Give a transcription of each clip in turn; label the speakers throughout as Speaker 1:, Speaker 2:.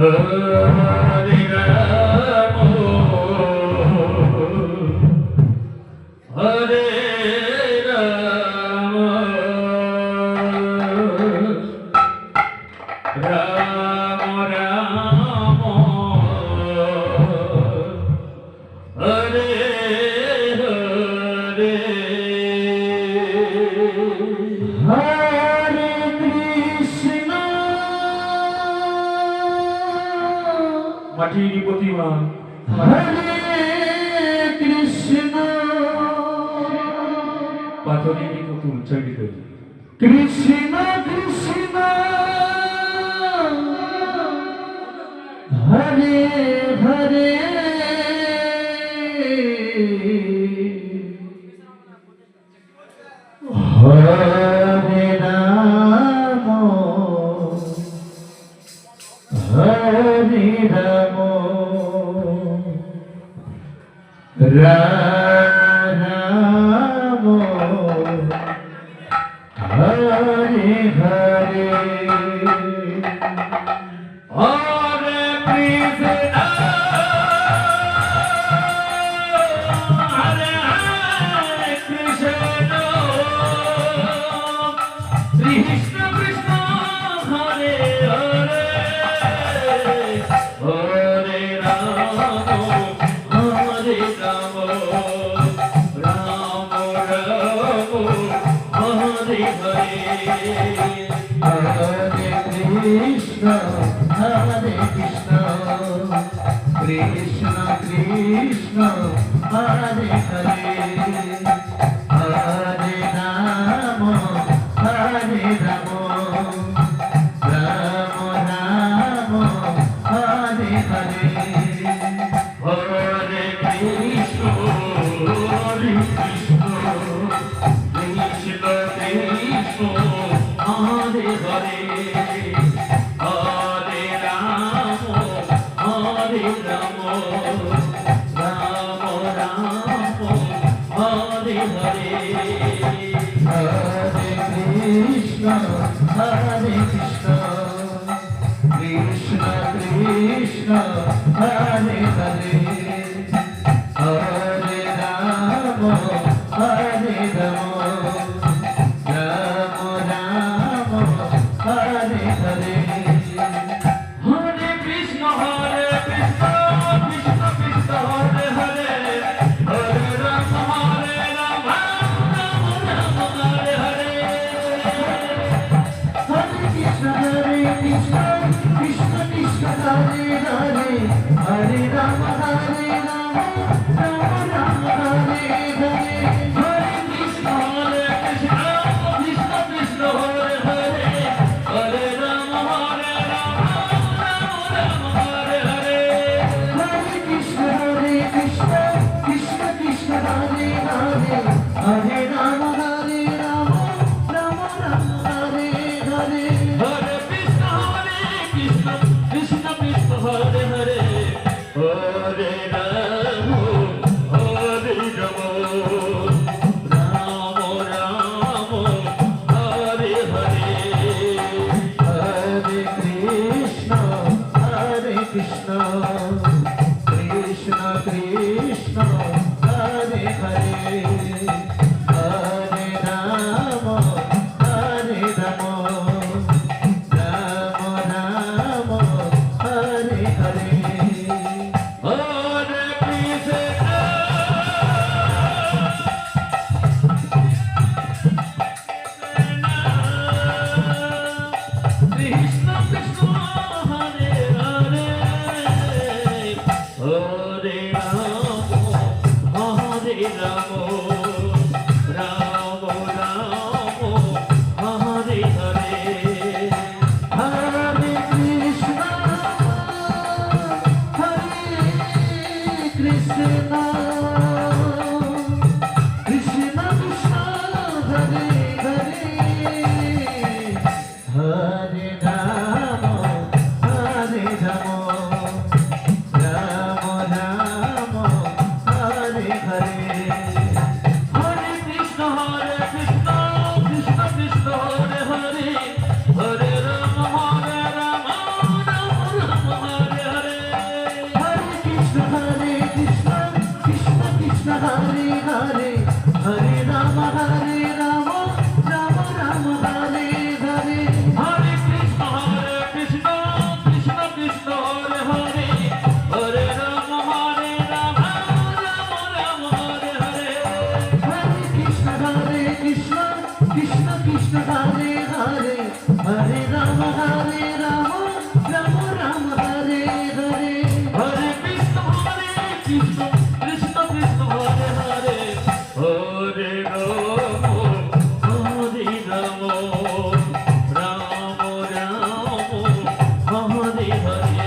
Speaker 1: Hare Rama, Hare Rama, Rama Rama, Hare Hare, Hare Krishna. মাটির প্রতিমা হরে কৃষ্ণ পাথরের পুতুল চরিত কৃষ্ণ কৃষ্ণ হরে হরে হরে রাম হরে রাম রাম হরে হরে হরে কৃষ্ণ হরে হরে কৃষ্ণ কৃষ্ণ কৃষ্ণ হরে হরে হরে রাম হরে রাম রাম রাম হরে হরে হরে কৃষ্ণ হরে কৃষ্ণ কৃষ্ণ কৃষ্ণ হরে হরে হরে রাম হরে রাম রাম রাম হরে হরে হরে কৃষ্ণ হরে কৃষ্ণ কৃষ্ণ কৃষ্ণ হরে হরে হরে রাম হরে রাম রাম রাম হরে হরে হরে কৃষ্ণ হরে কৃষ্ণ কৃষ্ণ কৃষ্ণ হরে হরে হরে রাম হরে রাম রাম রাম হরে হরে হরে কৃষ্ণ কৃষ্ণ কৃষ্ণ হরে হরে হরে রাম রাম রাম হরে হরে হরে কৃষ্ণ কৃষ্ণ কৃষ্ণ কৃষ্ণ হরে হরে হরে রাম রাম রাম হরে হরে হরে কৃষ্ণ কৃষ্ণ কৃষ্ণ কৃষ্ণ হরে হরে হরে রাম রাম হরে হরে হরে কৃষ্ণ কৃষ্ণ কৃষ্ণ কৃষ্ণ হরে হরে হরে রাম রাম রাম হরে হরে হরে কৃষ্ণ কৃষ্ণ কৃষ্ণ হরে হরে হরে রাম হরে রাম রাম রাম হরে হরে হরে কৃষ্ণ কৃষ্ণ কৃষ্ণ কৃষ্ণ হরে হরে হরে রাম হরে রাম রাম রাম হরে হরে হরে কৃষ্ণ কৃষ্ণ কৃষ্ণ হরে হরে হরে রাম হরে রাম রাম রাম হরে হরে হরে কৃষ্ণ কৃষ্ণ কৃষ্ণ কৃষ্ণ হরে হরে হরে রাম হরে Ram Ram Ram Hare Hare Hare Hare, Hare Rama, Rama Rama, Hare Hare.
Speaker 2: Hare Krishna, Krishna Krishna, Hare Hare, Hare Rama, Rama Rama, Hare Hare.
Speaker 1: Hare Krishna, Krishna Krishna, Hare Hare, Hare Rama, Rama Rama, Hare Hare.
Speaker 2: Hare Krishna, Krishna Krishna, Hare Hare, Hare Rama, Rama Rama, Hare Hare.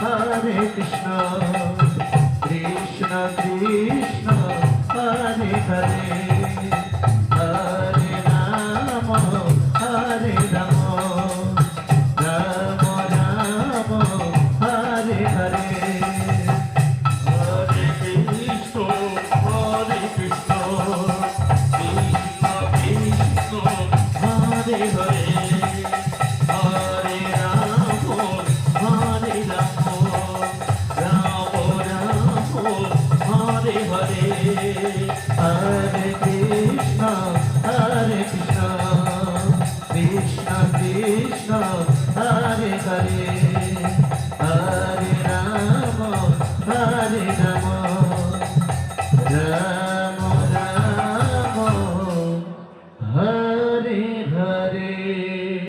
Speaker 1: Hare Krishna, Krishna Krishna, Hare Hare, Hare Rama, Rama Rama, Hare Hare.
Speaker 2: Hare Krishna, Krishna Krishna, Hare Hare, Hare Rama, Rama Rama, Hare Hare.
Speaker 1: Hare Krishna, Krishna Krishna, Hare Hare, Hare Rama, Rama